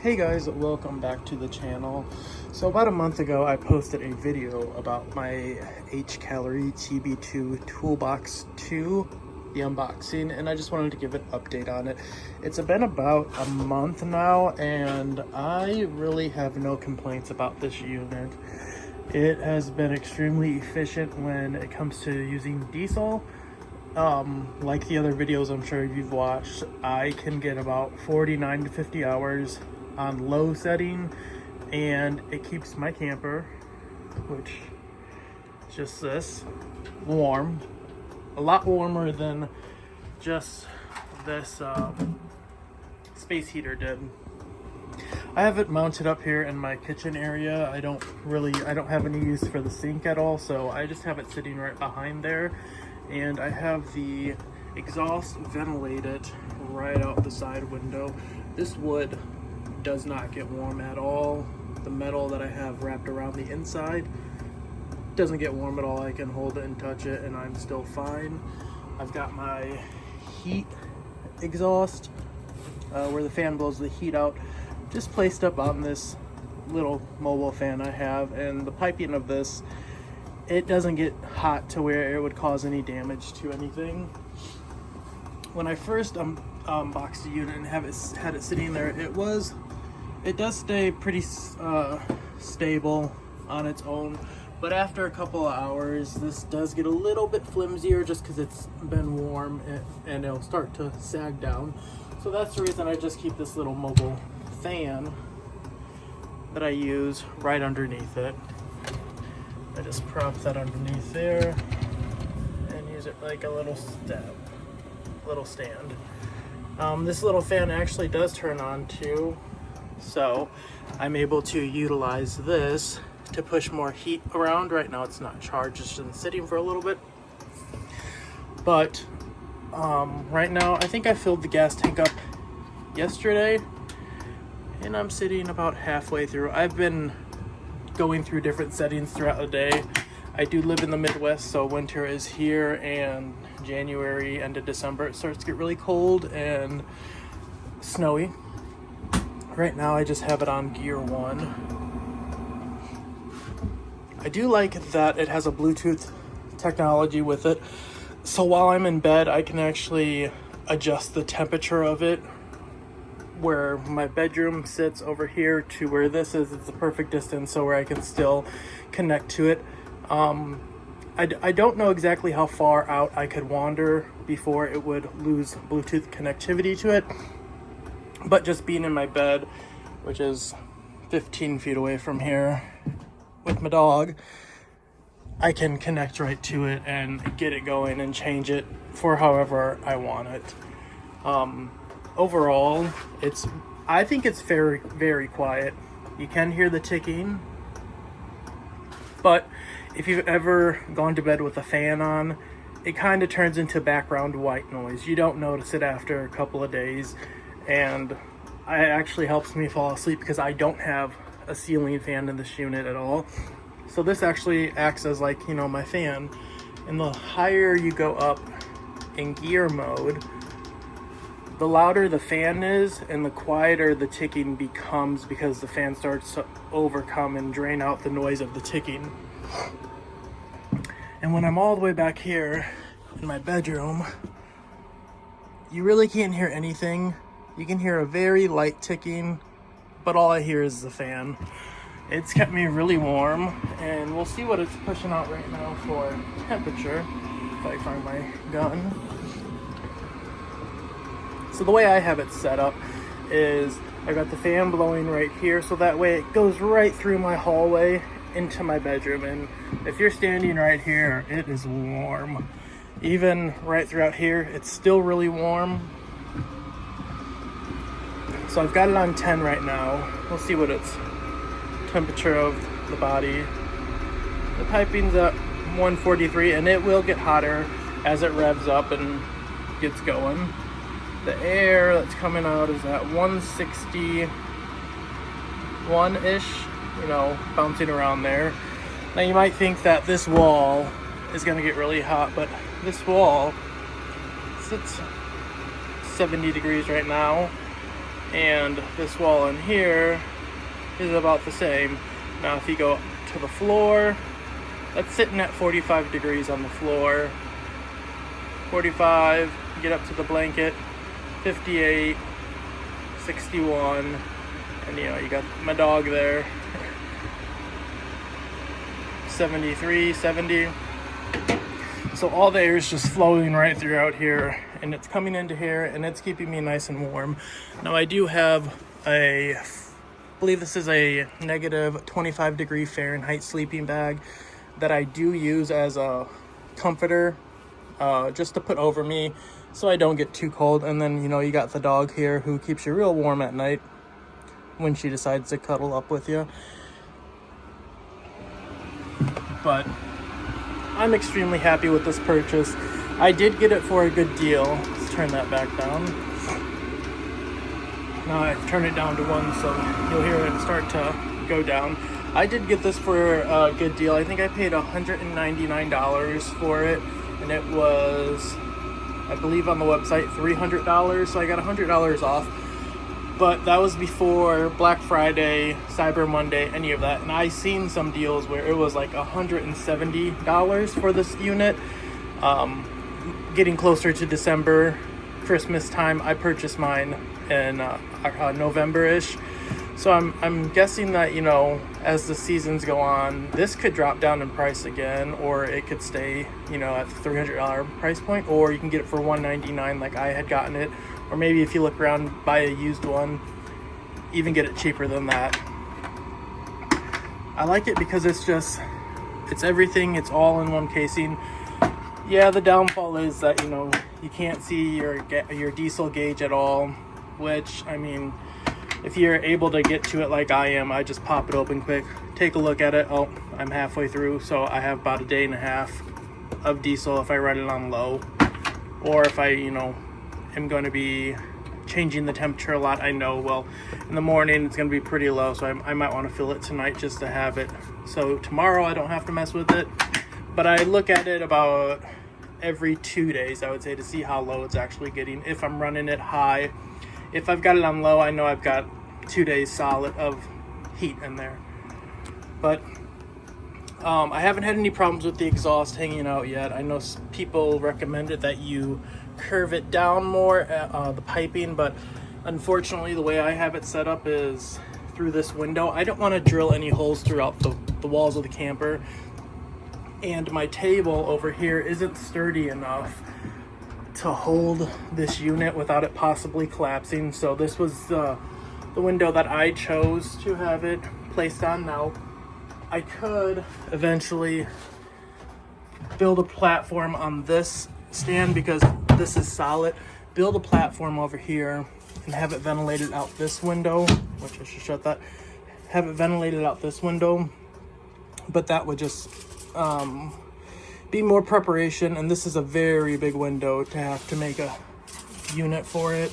Hey guys, welcome back to the channel. So about a month ago I posted a video about my Hcalory TB2 Toolbox 2, the unboxing, and I just wanted to give an update on it. It's been about a month now and I really have no complaints about this unit. It has been extremely efficient when it comes to using diesel. Like the other videos I'm sure you've watched, I can get about 49 to 50 hours on low setting, and it keeps my camper, which is just this, warm. A lot warmer than just this space heater did. I have it mounted up here in my kitchen area. I don't have any use for the sink at all, so I just have it sitting right behind there. And I have the exhaust ventilated right out the side window. This wood does not get warm at all. The metal that I have wrapped around the inside doesn't get warm at all. I can hold it and touch it and I'm still fine. I've got my heat exhaust where the fan blows the heat out, just placed up on this little mobile fan I have, and the piping of this, it doesn't get hot to where it would cause any damage to anything. When I first unboxed the unit and had it sitting there, it does stay pretty stable on its own, but after a couple of hours this does get a little bit flimsier just because it's been warm, and it'll start to sag down. So that's the reason I just keep this little mobile fan that I use right underneath it. I just prop that underneath there and use it like a little stand. This little fan actually does turn on too, so I'm able to utilize this to push more heat around. Right now it's not charged, it's been sitting for a little bit, but right now I think I filled the gas tank up yesterday and I'm sitting about halfway through. I've been going through different settings throughout the day. I do live in the Midwest, so winter is here, and January end of December it starts to get really cold and snowy. Right now I just have it on gear 1. I do like that it has a Bluetooth technology with it, so while I'm in bed I can actually adjust the temperature of it. Where my bedroom sits over here to where this is, it's the perfect distance, so where I can still connect to it. I don't know exactly how far out I could wander before it would lose Bluetooth connectivity to it, but just being in my bed, which is 15 feet away from here with my dog, I can connect right to it and get it going and change it for however I want it. Overall, I think it's very, very quiet. You can hear the ticking, but if you've ever gone to bed with a fan on, it kind of turns into background white noise. You don't notice it after a couple of days, and it actually helps me fall asleep because I don't have a ceiling fan in this unit at all. So this actually acts as like, my fan. And the higher you go up in gear mode, the louder the fan is and the quieter the ticking becomes, because the fan starts to overcome and drain out the noise of the ticking. And when I'm all the way back here in my bedroom, you really can't hear anything. You can hear a very light ticking, but all I hear is the fan. It's kept me really warm, and we'll see what it's pushing out right now for temperature if I find my gun. So the way I have it set up is I got the fan blowing right here, so that way it goes right through my hallway into my bedroom. And if you're standing right here, it is warm. Even right throughout here, it's still really warm. So I've got it on 10 right now. We'll see what its temperature of the body. The piping's at 143, and it will get hotter as it revs up and gets going. The air that's coming out is at 161-ish, bouncing around there. Now you might think that this wall is going to get really hot, but this wall sits 70 degrees right now, and this wall in here is about the same. Now if you go to the floor, that's sitting at 45 degrees on the floor. 45, get up to the blanket, 58, 61, and you know, you got my dog there, 73, 70. So all the air is just flowing right throughout here, and it's coming into here, and it's keeping me nice and warm. Now I do have I believe this is a negative 25 degree Fahrenheit sleeping bag that I do use as a comforter, just to put over me so I don't get too cold. And then, you know, you got the dog here who keeps you real warm at night when she decides to cuddle up with you. But I'm extremely happy with this purchase. I did get it for a good deal. Let's turn that back down. Now I've turned it down to 1, so you'll hear it start to go down. I did get this for a good deal. I think I paid $199 for it, and it was, I believe on the website, $300, so I got $100 off. But that was before Black Friday, Cyber Monday, any of that. And I seen some deals where it was like $170 for this unit. Getting closer to December, Christmas time, I purchased mine in November-ish. So I'm guessing that, you know, as the seasons go on, this could drop down in price again, or it could stay, you know, at the $300 price point, or you can get it for $199 like I had gotten it. Or maybe if you look around, buy a used one, even get it cheaper than that. I like it because it's everything, it's all in one casing. Yeah, the downfall is that, you know, you can't see your diesel gauge at all, which, I mean, if you're able to get to it like I am, I just pop it open quick, take a look at it. Oh, I'm halfway through, so I have about a day and a half of diesel if I run it on low. Or if I, you know, am going to be changing the temperature a lot, I know, well, in the morning it's going to be pretty low, so I might want to fill it tonight just to have it. So tomorrow I don't have to mess with it. But I look at it about every 2 days, I would say, to see how low it's actually getting. If I'm running it high, if I've got it on low, I know I've got 2 days solid of heat in there. But I haven't had any problems with the exhaust hanging out yet. I know people recommended that you curve it down more, the piping, but unfortunately the way I have it set up is through this window. I don't want to drill any holes throughout the walls of the camper, and my table over here isn't sturdy enough to hold this unit without it possibly collapsing. So this was the window that I chose to have it placed on. Now I could eventually build a platform on this stand because this is solid, build a platform over here and have it ventilated out this window, which I should shut that, have it ventilated out this window, but that would just be more preparation, and this is a very big window to have to make a unit for it.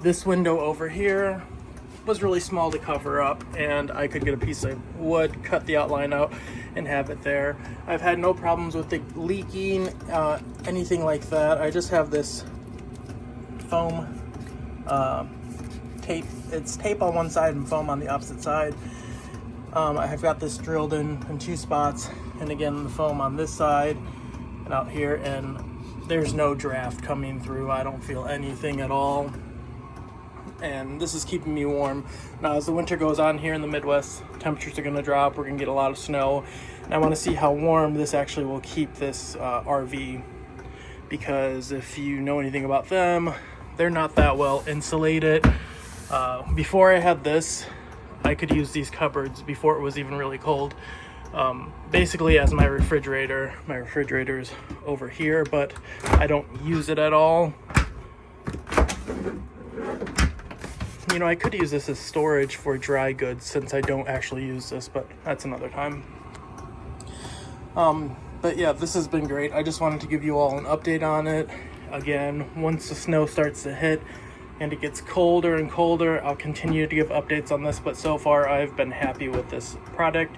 This window over here was really small to cover up, and I could get a piece of wood, cut the outline out, and have it there. I've had no problems with it leaking, anything like that. I just have this foam tape. It's tape on one side and foam on the opposite side. I have got this drilled in 2 spots, and again the foam on this side and out here, and there's no draft coming through. I don't feel anything at all, and this is keeping me warm. Now as the winter goes on here in the Midwest, temperatures are going to drop. We're going to get a lot of snow, and I want to see how warm this actually will keep this RV, because if you know anything about them, they're not that well insulated. Before I had this, I could use these cupboards before it was even really cold, basically as my refrigerator. My refrigerator is over here, but I don't use it at all. You know, I could use this as storage for dry goods since I don't actually use this, but that's another time. But yeah, this has been great. I just wanted to give you all an update on it. Again, once the snow starts to hit and it gets colder and colder, I'll continue to give updates on this, but so far I've been happy with this product,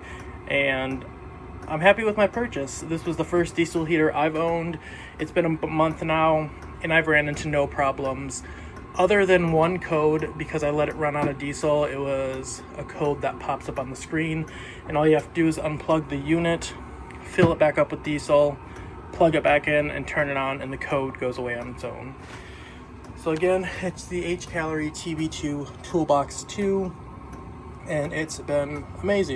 and I'm happy with my purchase. This was the first diesel heater I've owned. It's been a month now, and I've ran into no problems. Other than one code, because I let it run out of diesel, it was a code that pops up on the screen, and all you have to do is unplug the unit, fill it back up with diesel, plug it back in, and turn it on, and the code goes away on its own. So again, it's the Hcalory TB2 Toolbox 2, and it's been amazing.